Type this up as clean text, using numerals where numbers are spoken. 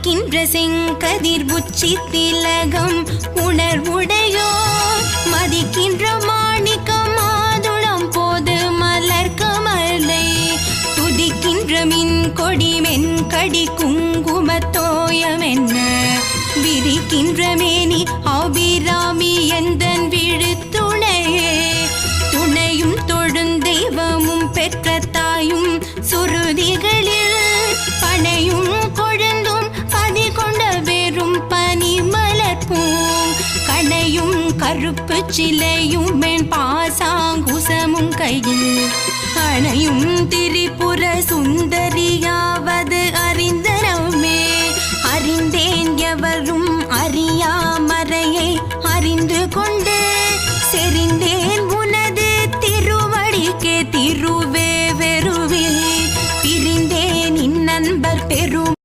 மதிக்கின்ற செங்கதிர் உச்சி திலகம் உணர்வுடையோர் மதிக்கின்ற மாணிக்கம் மாதுளம் போது மலர் கமலை துதிக்கின்ற மின் கொடி மென்கடி குங்குமத்தோயமென்ன விரிக்கின்ற மேனி அபிராமி எந்தன் விழுத்துணையே துணையும் தொழுந்தெய்வமும் பெற்ற தாயும் சுருதிகளில் பனையும் கொழுந்தும் பதி கொண்ட வெறும் பனி மலர்ப்பூம் கனையும் கருப்பு சிலையும் மென் பாசாங்குசமும் கையில் அணையும் திரிபுர சுந்தரியாவது அறிந்த